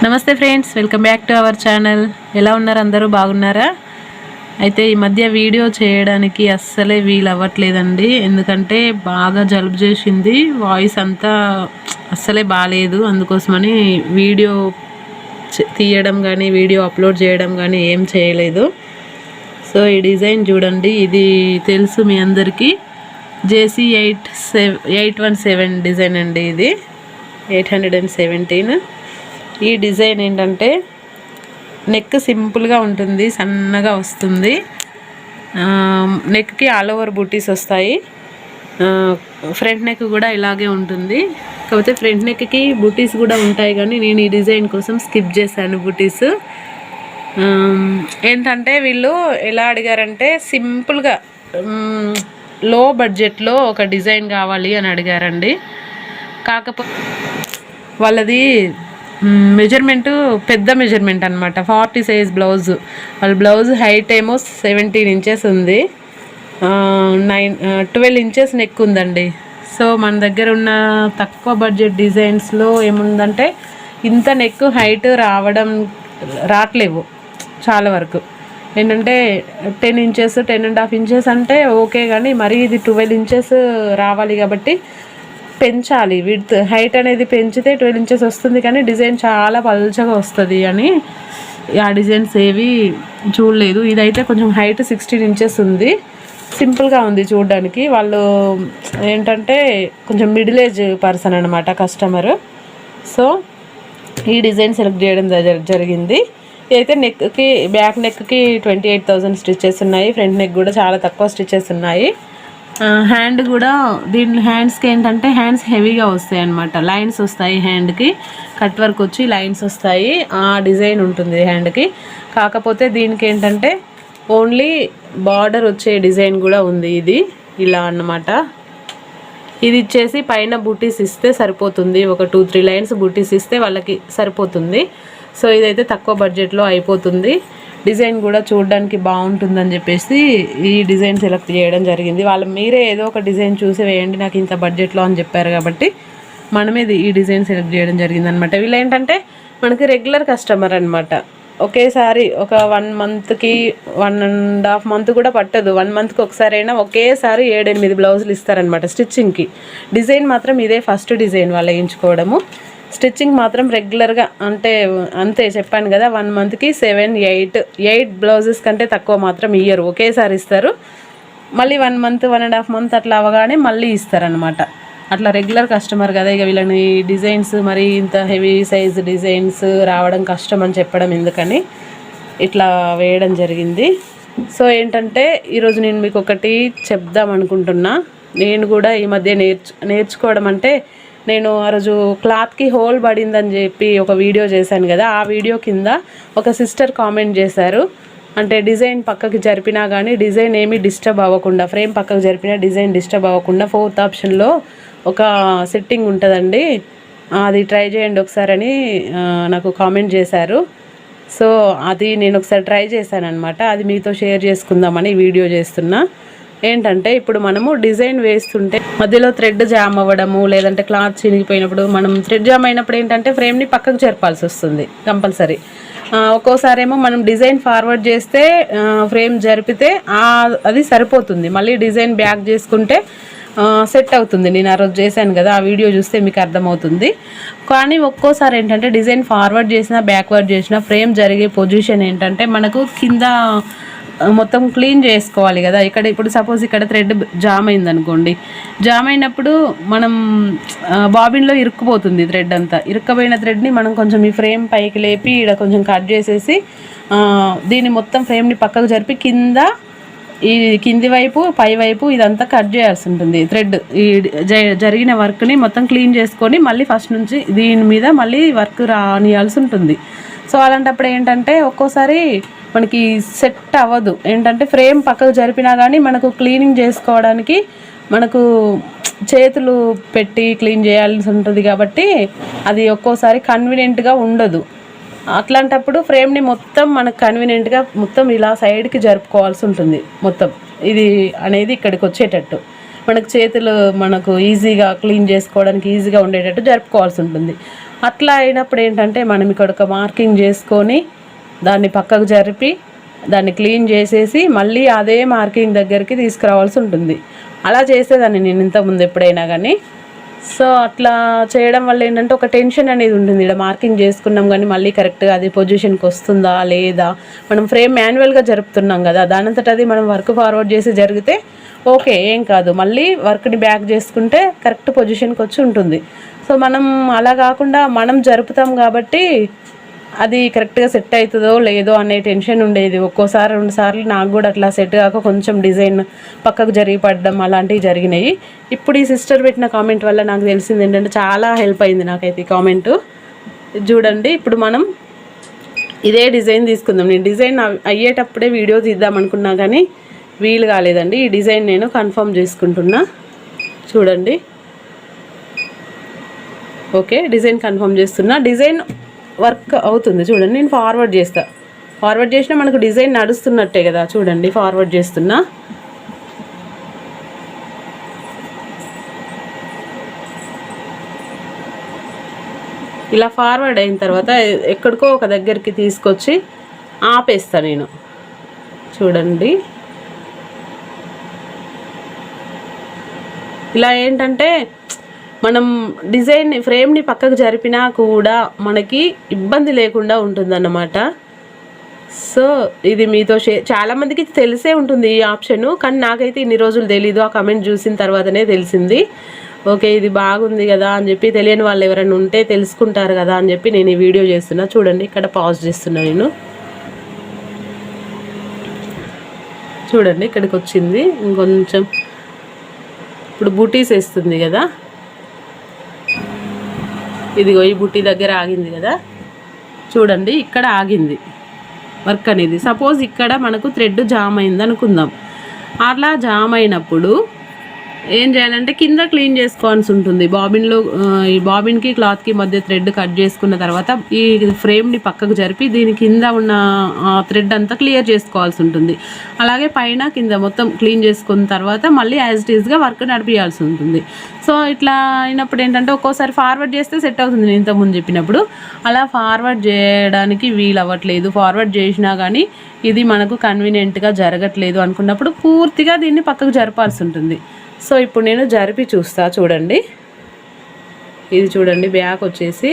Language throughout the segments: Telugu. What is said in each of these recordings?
నమస్తే friends, welcome back to our channel. ఎలా ఉన్నారు? అందరూ బాగున్నారా? అయితే ఈ మధ్య వీడియో చేయడానికి అస్సలే వీలు అవ్వట్లేదండి. ఎందుకంటే బాగా జలుబు చేసింది, వాయిస్ అంతా అస్సలే బాగాలేదు. అందుకోసమని వీడియో తీయడం కానీ వీడియో అప్లోడ్ చేయడం కానీ ఏం చేయలేదు. సో ఈ డిజైన్ చూడండి, ఇది తెలుసు మీ అందరికీ, JC 817 డిజైన్ అండి. ఇది 817. ఈ డిజైన్ ఏంటంటే నెక్ సింపుల్గా ఉంటుంది, సన్నగా వస్తుంది. నెక్కి ఆల్ ఓవర్ బూటీస్ వస్తాయి. ఫ్రంట్ నెక్ కూడా ఇలాగే ఉంటుంది. కాకపోతే ఫ్రంట్ నెక్కి బూటీస్ కూడా ఉంటాయి, కానీ నేను ఈ డిజైన్ కోసం స్కిప్ చేశాను బూటీస్. ఏంటంటే వీళ్ళు ఎలా అడిగారంటే సింపుల్గా లో బడ్జెట్లో ఒక డిజైన్ కావాలి అని అడిగారండి. కాకపోతే వాళ్ళది మెజర్మెంట్ పెద్ద మెజర్మెంట్ అనమాట, 40 సైజ్ బ్లౌజ్. వాళ్ళ బ్లౌజ్ హైట్ ఏమో 17 ఇంచెస్ ఉంది, 12 ఇంచెస్ నెక్ ఉందండి. సో మన దగ్గర ఉన్న తక్కువ బడ్జెట్ డిజైన్స్లో ఏముందంటే ఇంత నెక్ హైట్ రావట్లేవు చాలా వరకు. ఏంటంటే 10 ఇంచెస్ 10.5 ఇంచెస్ అంటే ఓకే, కానీ మరీ ఇది 12 ఇంచెస్ రావాలి కాబట్టి పెంచాలి. విడ్త్ హైట్ అనేది పెంచితే 12 ఇంచెస్ వస్తుంది, కానీ డిజైన్ చాలా పల్చగా వస్తుంది అని ఆ డిజైన్స్ ఏవి చూడలేదు. ఇదైతే కొంచెం హైట్ 16 ఇంచెస్ ఉంది, సింపుల్గా ఉంది చూడడానికి. వాళ్ళు ఏంటంటే కొంచెం మిడిల్ ఏజ్ పర్సన్ అనమాట కస్టమర్. సో ఈ డిజైన్ సెలెక్ట్ చేయడం జరిగింది. ఇదైతే నెక్కి, బ్యాక్ నెక్కి 28,000 స్టిచెస్ ఉన్నాయి. ఫ్రంట్ నెక్ కూడా చాలా తక్కువ స్టిచెస్ ఉన్నాయి. హ్యాండ్ కూడా, దీని హ్యాండ్స్కి ఏంటంటే హ్యాండ్స్ హెవీగా వస్తాయి అన్నమాట. లైన్స్ వస్తాయి హ్యాండ్కి, కట్ వర్క్ వచ్చి లైన్స్ వస్తాయి, ఆ డిజైన్ ఉంటుంది హ్యాండ్కి. కాకపోతే దీనికి ఏంటంటే ఓన్లీ బార్డర్ వచ్చే డిజైన్ కూడా ఉంది. ఇది ఇలా అన్నమాట. ఇది ఇచ్చేసి పైన బూటీస్ ఇస్తే సరిపోతుంది, ఒక 2-3 లైన్స్ బూటీస్ ఇస్తే వాళ్ళకి సరిపోతుంది. సో ఇదైతే తక్కువ బడ్జెట్లో అయిపోతుంది. డిజైన్ కూడా చూడడానికి బాగుంటుందని చెప్పేసి ఈ డిజైన్ సెలెక్ట్ చేయడం జరిగింది. వాళ్ళు మీరే ఏదో ఒక డిజైన్ చూసి వేయండి నాకు ఇంత బడ్జెట్లో అని చెప్పారు, కాబట్టి మనమే ఈ డిజైన్ సెలెక్ట్ చేయడం జరిగింది అనమాట. వీళ్ళు ఏంటంటే మనకి రెగ్యులర్ కస్టమర్ అనమాట. ఒకేసారి ఒక 1 మంత్కి 1.5 మంత్ కూడా పట్టదు, 1 మంత్కి ఒకసారి అయినా ఒకేసారి 7-8 బ్లౌజులు ఇస్తారనమాట స్టిచ్చింగ్కి. డిజైన్ మాత్రం ఇదే ఫస్ట్ డిజైన్ వాళ్ళు వేయించుకోవడము. స్టిచ్చింగ్ మాత్రం రెగ్యులర్గా అంటే అంతే చెప్పాను కదా, 1 మంత్కి 7-8 బ్లౌజెస్ కంటే తక్కువ మాత్రం ఇయ్యరు, ఒకేసారి ఇస్తారు. మళ్ళీ 1 మంత్ 1.5 మంత్ అట్లా అవగానే మళ్ళీ ఇస్తారనమాట. అట్లా రెగ్యులర్ కస్టమర్ కదా, ఇక వీళ్ళని డిజైన్స్ మరి ఇంత హెవీ సైజ్ డిజైన్స్ రావడం కష్టం అని చెప్పడం ఎందుకని ఇట్లా వేయడం జరిగింది. సో ఏంటంటే ఈరోజు నేను మీకు ఒకటి చెప్దాం అనుకుంటున్నా. నేను కూడా ఈ మధ్య నేర్చుకోవడం అంటే, నేను ఆ రోజు క్లాత్కి హోల్ పడిందని చెప్పి ఒక వీడియో చేశాను కదా, ఆ వీడియో కింద ఒక సిస్టర్ కామెంట్ చేశారు. అంటే డిజైన్ పక్కకి జరిపినా కానీ డిజైన్ ఏమీ డిస్టర్బ్ అవ్వకుండా, ఫ్రేమ్ పక్కకు జరిపినా డిజైన్ డిస్టర్బ్ అవ్వకుండా 4th ఆప్షన్లో ఒక సెట్టింగ్ ఉంటుందండి, అది ట్రై చేయండి ఒకసారి అని నాకు కామెంట్ చేశారు. సో అది నేను ఒకసారి ట్రై చేశాను అనమాట. అది మీతో షేర్ చేసుకుందామని వీడియో చేస్తున్నా. ఏంటంటే ఇప్పుడు మనము డిజైన్ వేస్తుంటే మధ్యలో థ్రెడ్ జామ్ అవ్వడము, లేదంటే క్లాత్ చినిగిపోయినప్పుడు మనం థ్రెడ్ జామ్ అయినప్పుడు ఏంటంటే ఫ్రేమ్ని పక్కకు జరపాల్సి వస్తుంది కంపల్సరీ. ఒక్కోసారి ఏమో మనం డిజైన్ ఫార్వర్డ్ చేస్తే ఫ్రేమ్ జరిపితే అది సరిపోతుంది, మళ్ళీ డిజైన్ బ్యాక్ చేసుకుంటే సెట్ అవుతుంది. నేను ఆ రోజు చేశాను కదా, ఆ వీడియో చూస్తే మీకు అర్థమవుతుంది. కానీ ఒక్కోసారి ఏంటంటే డిజైన్ ఫార్వర్డ్ చేసినా బ్యాక్వర్డ్ చేసినా ఫ్రేమ్ జరిగే పొజిషన్ ఏంటంటే మనకు కింద మొత్తం క్లీన్ చేసుకోవాలి కదా. ఇప్పుడు సపోజ్ ఇక్కడ థ్రెడ్ జామ్ అయింది అనుకోండి, జామ్ అయినప్పుడు మనం బాబిన్లో ఇరుక్కుపోతుంది థ్రెడ్ అంతా. ఇరుక్కుపోయిన థ్రెడ్ని మనం కొంచెం ఈ ఫ్రేమ్ పైకి లేపి ఇక్కడ కొంచెం కట్ చేసేసి దీన్ని మొత్తం ఫ్రేమ్ని పక్కకు జరిపి ఈ కింది వైపు పై వైపు ఇదంతా కట్ చేయాల్సి ఉంటుంది. థ్రెడ్ ఈ జరిగిన వర్క్ని మొత్తం క్లీన్ చేసుకొని మళ్ళీ ఫస్ట్ నుంచి దీని మీద మళ్ళీ వర్క్ రానియాల్సి ఉంటుంది. సో అలాంటప్పుడు ఏంటంటే ఒక్కోసారి మనకి సెట్ అవ్వదు. ఏంటంటే ఫ్రేమ్ పక్కకు జరిపినా కానీ మనకు క్లీనింగ్ చేసుకోవడానికి మనకు చేతులు పెట్టి క్లీన్ చేయాల్సి ఉంటుంది, కాబట్టి అది ఒక్కోసారి కన్వీనియంట్గా ఉండదు. అట్లాంటప్పుడు ఫ్రేమ్ని మొత్తం మనకు కన్వీనియంట్గా మొత్తం ఇలా సైడ్కి జరుపుకోవాల్సి ఉంటుంది. మొత్తం ఇది అనేది ఇక్కడికి వచ్చేటట్టు మనకు చేతులు మనకు ఈజీగా క్లీన్ చేసుకోవడానికి ఈజీగా ఉండేటట్టు జరుపుకోవాల్సి ఉంటుంది. అట్లా అయినప్పుడు ఏంటంటే మనం ఇక్కడ ఒక మార్కింగ్ చేసుకొని దాన్ని పక్కకు జరిపి దాన్ని క్లీన్ చేసేసి మళ్ళీ అదే మార్కింగ్ దగ్గరికి తీసుకురావాల్సి ఉంటుంది. అలా చేసేదాన్ని నేను ఇంతకుముందు ఎప్పుడైనా కానీ. సో అట్లా చేయడం వల్ల ఏంటంటే ఒక టెన్షన్ అనేది ఉంటుంది. ఇక్కడ మార్కింగ్ చేసుకున్నాం కానీ మళ్ళీ కరెక్ట్గా అది పొజిషన్కి వస్తుందా లేదా, మనం ఫ్రేమ్ మాన్యువల్గా జరుపుతున్నాం కదా, దానంతట అది మనం వర్క్ ఫార్వర్డ్ చేసి జరిగితే ఓకే ఏం కాదు, మళ్ళీ వర్క్ని బ్యాక్ చేసుకుంటే కరెక్ట్ పొజిషన్కి వచ్చి ఉంటుంది. సో మనం అలా కాకుండా మనం జరుపుతాం కాబట్టి అది కరెక్ట్గా సెట్ అవుతుందో లేదో అనే టెన్షన్ ఉండేది. ఒక్కోసారి 2 సార్లు నాకు కూడా అట్లా సెట్ కాక కొంచెం డిజైన్ పక్కకు జరిగి పడడం అలాంటివి జరిగినాయి. ఇప్పుడు ఈ సిస్టర్ పెట్టిన కామెంట్ వల్ల నాకు తెలిసింది ఏంటంటే చాలా హెల్ప్ అయింది నాకైతే ఈ కామెంట్. చూడండి ఇప్పుడు మనం ఇదే డిజైన్ తీసుకుందాం. నేను డిజైన్ అయ్యేటప్పుడే వీడియో తీద్దాం అనుకున్నా కానీ వీలు కాలేదండి. ఈ డిజైన్ నేను కన్ఫర్మ్ చేసుకుంటున్నా. చూడండి ఓకే డిజైన్ కన్ఫర్మ్ చేస్తున్నా. డిజైన్ వర్క్ అవుతుంది చూడండి. నేను ఫార్వర్డ్ చేసినా మనకు డిజైన్ నడుస్తున్నట్టే కదా. చూడండి ఫార్వర్డ్ చేస్తున్నా. ఇలా ఫార్వర్డ్ అయిన తర్వాత ఎక్కడికో ఒక దగ్గరికి తీసుకొచ్చి ఆపేస్తా నేను. చూడండి ఇలా ఏంటంటే మనం డిజైన్ని ఫ్రేమ్ని పక్కకు జరిపినా కూడా మనకి ఇబ్బంది లేకుండా ఉంటుందన్నమాట. సో ఇది మీతో చాలామందికి తెలిసే ఉంటుంది ఈ ఆప్షను, కానీ నాకైతే ఇన్ని రోజులు తెలీదు. ఆ కమెంట్ చూసిన తర్వాతనే తెలిసింది. ఓకే ఇది బాగుంది కదా అని చెప్పి, తెలియని వాళ్ళు ఎవరైనా ఉంటే తెలుసుకుంటారు కదా అని చెప్పి నేను ఈ వీడియో చేస్తున్నా. చూడండి ఇక్కడ పాజ్ చేస్తున్నా నేను. చూడండి ఇక్కడికి వచ్చింది. ఇంకొంచెం ఇప్పుడు బూటీస్ వేస్తుంది కదా, ఇదిగో ఈ బుట్టి దగ్గర ఆగింది కదా. చూడండి ఇక్కడ ఆగింది వర్క్ అనేది. సపోజ్ ఇక్కడ మనకు థ్రెడ్ జామ్ అయింది అనుకుందాం. అట్లా జామ్ అయినప్పుడు ఏం చేయాలంటే కింద క్లీన్ చేసుకోవాల్సి ఉంటుంది. బాబిన్లో ఈ బాబిన్కి క్లాత్కి మధ్య థ్రెడ్ కట్ చేసుకున్న తర్వాత ఈ ఫ్రేమ్ని పక్కకు జరిపి దీని కింద ఉన్న థ్రెడ్ అంతా క్లియర్ చేసుకోవాల్సి ఉంటుంది. అలాగే పైన కింద మొత్తం క్లీన్ చేసుకున్న తర్వాత మళ్ళీ యాజ్ ఇట్ ఈస్గా వర్క్ నడిపించాల్సి ఉంటుంది. సో ఇట్లా అయినప్పుడు ఏంటంటే ఒక్కోసారి ఫార్వర్డ్ చేస్తే సెట్ అవుతుంది. నేను ఇంతకుముందు చెప్పినప్పుడు అలా ఫార్వర్డ్ చేయడానికి వీలు అవ్వట్లేదు. ఫార్వర్డ్ చేసినా కానీ ఇది మనకు కన్వీనియంట్గా జరగట్లేదు అనుకున్నప్పుడు పూర్తిగా దీన్ని పక్కకు జరపాల్సి ఉంటుంది. సో ఇప్పుడు నేను జరిపి చూస్తా. చూడండి ఇది చూడండి బ్యాక్ వచ్చేసి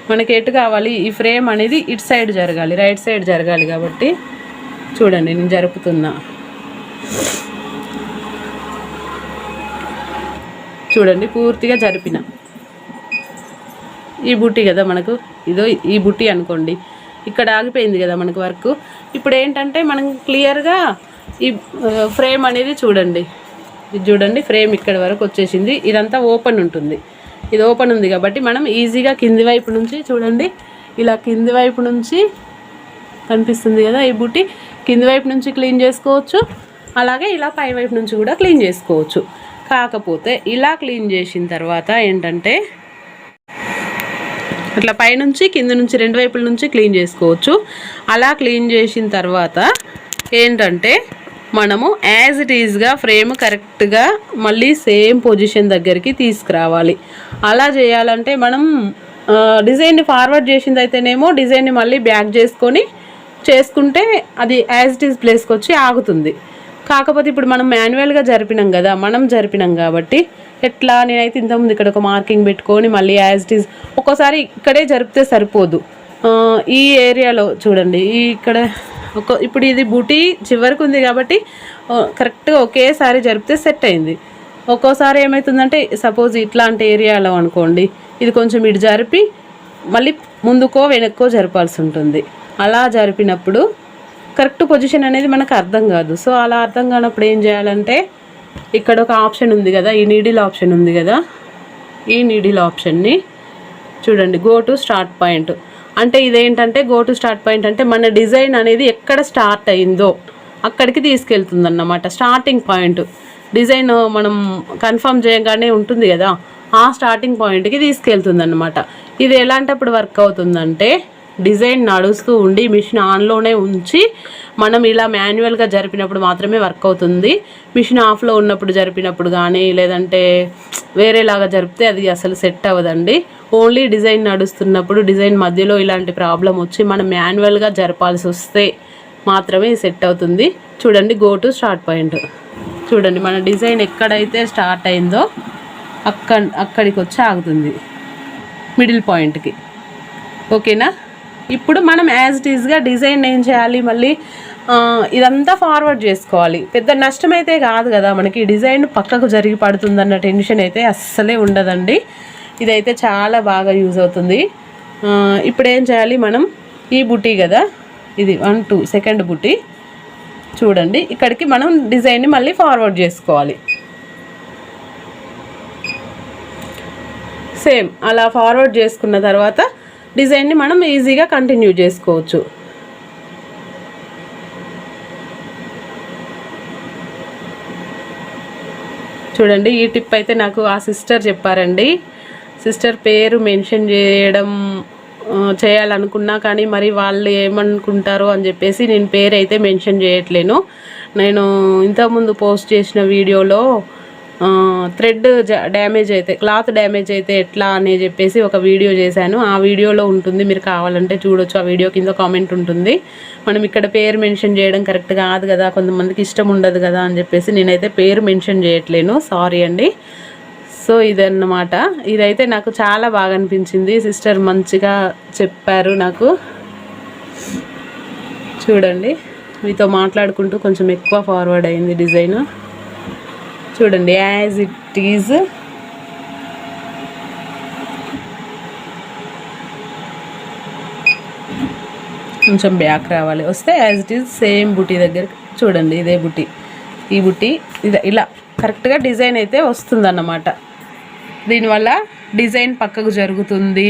మనకి ఎటు కావాలి, ఈ ఫ్రేమ్ అనేది ఇటు సైడ్ జరగాలి, రైట్ సైడ్ జరగాలి కాబట్టి చూడండి నేను జరుపుతున్నా. చూడండి పూర్తిగా జరిపిన. ఈ బుట్టి కదా మనకు, ఇదో ఈ బుట్టి అనుకోండి, ఇక్కడ ఆగిపోయింది కదా మనకు వర్క్. ఇప్పుడు ఏంటంటే మనం క్లియర్గా ఈ ఫ్రేమ్ అనేది చూడండి, ఇది చూడండి ఫ్రేమ్ ఇక్కడ వరకు వచ్చేసింది. ఇదంతా ఓపెన్ ఉంటుంది, ఇది ఓపెన్ ఉంది కాబట్టి మనం ఈజీగా కింది వైపు నుంచి చూడండి ఇలా కింది వైపు నుంచి కనిపిస్తుంది కదా ఈ బుట్టి, కింది వైపు నుంచి క్లీన్ చేసుకోవచ్చు. అలాగే ఇలా పై వైపు నుంచి కూడా క్లీన్ చేసుకోవచ్చు. కాకపోతే ఇలా క్లీన్ చేసిన తర్వాత ఏంటంటే అట్లా పైనుంచి కింద నుంచి 2 వైపుల నుంచి క్లీన్ చేసుకోవచ్చు. అలా క్లీన్ చేసిన తర్వాత ఏంటంటే మనము యాజ్ ఇట్ ఈజ్గా ఫ్రేమ్ కరెక్ట్గా మళ్ళీ సేమ్ పొజిషన్ దగ్గరికి తీసుకురావాలి. అలా చేయాలంటే మనం డిజైన్ని ఫార్వర్డ్ చేసింది అయితేనేమో డిజైన్ని మళ్ళీ బ్యాక్ చేసుకుంటే అది యాజ్ ఇట్ ఈజ్ ప్లేస్కి వచ్చి ఆగుతుంది. కాకపోతే ఇప్పుడు మనం మాన్యువల్గా జరిపినాం కాబట్టి ఎట్లా, నేనైతే ఇంతకుముందు ఇక్కడ ఒక మార్కింగ్ పెట్టుకొని మళ్ళీ యాజ్ ఇట్ ఈజ్ ఒక్కోసారి ఇక్కడే జరిపితే సరిపోదు. ఈ ఏరియాలో చూడండి ఇక్కడ ఇప్పుడు ఇది బూటీ చివరికి ఉంది కాబట్టి కరెక్ట్గా ఒకేసారి జరిపితే సెట్ అయింది. ఒక్కోసారి ఏమవుతుందంటే సపోజ్ ఇట్లాంటి ఏరియాలో అనుకోండి, ఇది కొంచెం ఇటు జరిపి మళ్ళీ ముందుకో వెనక్కో జరపాల్సి ఉంటుంది. అలా జరిపినప్పుడు కరెక్ట్ పొజిషన్ అనేది మనకు అర్థం కాదు. సో అలా అర్థం కానప్పుడు ఏం చేయాలంటే ఇక్కడ ఒక ఆప్షన్ ఉంది కదా, ఈ నీడిల్ ఆప్షన్ ఉంది కదా, ఈ నీడిల్ ఆప్షన్ని చూడండి గో టు స్టార్ట్ పాయింట్ అంటే ఇదేంటంటే గో టు స్టార్ట్ పాయింట్ అంటే మన డిజైన్ అనేది ఎక్కడ స్టార్ట్ అయిందో అక్కడికి తీసుకెళ్తుంది అన్నమాట. స్టార్టింగ్ పాయింట్ డిజైన్ మనం కన్ఫర్మ్ చేయగానే ఉంటుంది కదా, ఆ స్టార్టింగ్ పాయింట్కి తీసుకెళ్తుంది అన్నమాట. ఇది ఎలాంటప్పుడు వర్క్ అవుతుందంటే డిజైన్ నడుస్తూ ఉండి మిషన్ ఆన్లోనే ఉంచి మనం ఇలా మాన్యువల్గా జరిపినప్పుడు మాత్రమే వర్క్ అవుతుంది. మిషన్ ఆఫ్లో ఉన్నప్పుడు జరిపినప్పుడు కానీ లేదంటే వేరేలాగా జరిపితే అది అసలు సెట్ అవ్వదండి. ఓన్లీ డిజైన్ నడుస్తున్నప్పుడు డిజైన్ మధ్యలో ఇలాంటి ప్రాబ్లం వచ్చి మనం మాన్యువల్గా జరపాల్సి వస్తే మాత్రమే సెట్ అవుతుంది. చూడండి, గో టు స్టార్ట్ పాయింట్. చూడండి, మన డిజైన్ ఎక్కడైతే స్టార్ట్ అయిందో అక్కడికి వచ్చి ఆగుతుంది, మిడిల్ పాయింట్కి. ఓకేనా? ఇప్పుడు మనం యాజ్ ఇట్ ఈజ్గా డిజైన్ ఏం చేయాలి, మళ్ళీ ఇదంతా ఫార్వర్డ్ చేసుకోవాలి. పెద్ద నష్టమైతే కాదు కదా మనకి, డిజైన్ పక్కకు జరిగి పడుతుందన్న టెన్షన్ అయితే అస్సలే ఉండదండి. ఇదైతే చాలా బాగా యూజ్ అవుతుంది. ఇప్పుడు ఏం చేయాలి, మనం ఈ బుటీ కదా, ఇది 1 2 సెకండ్ బుటీ. చూడండి, ఇక్కడికి మనం డిజైన్ని మళ్ళీ ఫార్వర్డ్ చేసుకోవాలి. సేమ్ అలా ఫార్వర్డ్ చేసుకున్న తర్వాత డిజైన్ని మనం ఈజీగా కంటిన్యూ చేసుకోవచ్చు. చూడండి, ఈ టిప్ అయితే నాకు ఆ సిస్టర్ చెప్పారండి. సిస్టర్ పేరు మెన్షన్ చేయాలనుకున్నా కానీ మరి వాళ్ళు ఏమనుకుంటారో అని చెప్పేసి నేను పేరు అయితే మెన్షన్ చేయట్లేను. నేను ఇంతకుముందు పోస్ట్ చేసిన వీడియోలో థ్రెడ్ డ్యామేజ్ అయితే, క్లాత్ డ్యామేజ్ అయితే ఎట్లా అని చెప్పేసి ఒక వీడియో చేశాను. ఆ వీడియోలో ఉంటుంది, మీరు కావాలంటే చూడొచ్చు. ఆ వీడియో కింద కామెంట్ ఉంటుంది. మనం ఇక్కడ పేరు మెన్షన్ చేయడం కరెక్ట్ కాదు కదా, కొంతమందికి ఇష్టం ఉండదు కదా అని చెప్పేసి నేనైతే పేరు మెన్షన్ చేయట్లేను, సారీ అండి. సో ఇదన్నమాట. ఇదైతే నాకు చాలా బాగా అనిపించింది, సిస్టర్ మంచిగా చెప్పారు నాకు. చూడండి, మీతో మాట్లాడుకుంటూ కొంచెం ఎక్కువ ఫార్వర్డ్ అయింది డిజైన్. చూడండి, యాజ్ ఇట్ ఈజ్ కొంచెం బ్యాక్ రావాలి, వస్తే యాజ్ ఇట్ ఈజ్ సేమ్ బుటీ దగ్గర. చూడండి, ఇదే బుటీ, ఈ బుటీ ఇది ఇలా కరెక్ట్గా డిజైన్ అయితే వస్తుందన్నమాట. దీనివల్ల డిజైన్ పక్కకు జరుగుతుంది,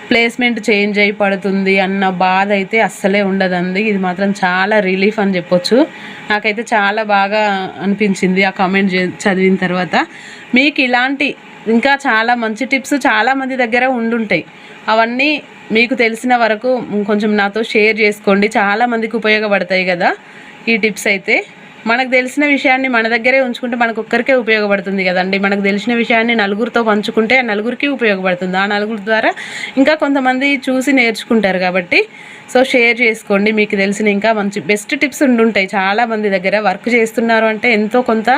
ప్లేస్మెంట్ చేంజ్ అయి పడుతుంది అన్న బాధ అయితే అస్సలే ఉండదండి. ఇది మాత్రం చాలా రిలీఫ్ అని చెప్పొచ్చు. నాకైతే చాలా బాగా అనిపించింది ఆ కామెంట్ చదివిన తర్వాత. మీకు ఇలాంటి ఇంకా చాలా మంచి టిప్స్ చాలామంది దగ్గర ఉండుంటాయి. అవన్నీ మీకు తెలిసిన వరకు కొంచెం నాతో షేర్ చేసుకోండి, చాలామందికి ఉపయోగపడతాయి కదా ఈ టిప్స్ అయితే. మనకు తెలిసిన విషయాన్ని మన దగ్గరే ఉంచుకుంటే మనకు ఒక్కరికే ఉపయోగపడుతుంది కదండి. మనకు తెలిసిన విషయాన్ని నలుగురితో పంచుకుంటే ఆ నలుగురికి ఉపయోగపడుతుంది. ఆ నలుగురి ద్వారా ఇంకా కొంతమంది చూసి నేర్చుకుంటారు కాబట్టి సో షేర్ చేసుకోండి. మీకు తెలిసిన ఇంకా మంచి బెస్ట్ టిప్స్ ఉండుంటాయి చాలామంది దగ్గర. వర్క్ చేస్తున్నారు అంటే ఎంతో కొంత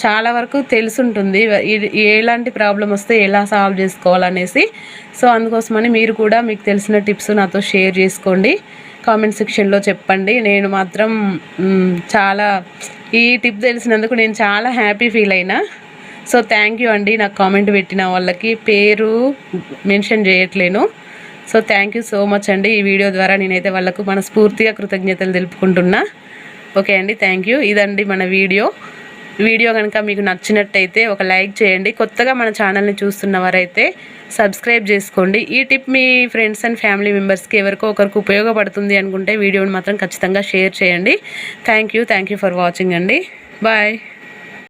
చాలా వరకు తెలుసుంటుంది, ఎలాంటి ప్రాబ్లం వస్తే ఎలా సాల్వ్ చేసుకోవాలనేసి. సో అందుకోసమని మీరు కూడా మీకు తెలిసిన టిప్స్ నాతో షేర్ చేసుకోండి, కామెంట్ సెక్షన్లో చెప్పండి. నేను మాత్రం చాలా ఈ టిప్ తెలిసినందుకు నేను చాలా హ్యాపీ ఫీల్ అయినా. సో థ్యాంక్ యూ అండి, నాకు కామెంట్ పెట్టిన వాళ్ళకి పేరు మెన్షన్ చేయట్లేను. So thank you so much అండి. ఈ వీడియో ద్వారా నేనైతే వాళ్ళకు మనస్ఫూర్తిగా కృతజ్ఞతలు తెలుపుకుంటున్నా. ఓకే అండి, థ్యాంక్ యూ. ఇదండి మన వీడియో కనుక మీకు నచ్చినట్టయితే ఒక లైక్ చేయండి. కొత్తగా మన ఛానల్ని చూస్తున్న వారైతే సబ్స్క్రైబ్ చేసుకోండి. ఈ tip me friends and family మెంబర్స్కి ఎవరికో ఒకరికి ఉపయోగపడుతుంది అనుకుంటే వీడియోని మాత్రం ఖచ్చితంగా షేర్ చేయండి. థ్యాంక్ యూ ఫర్ వాచింగ్ అండి. బాయ్.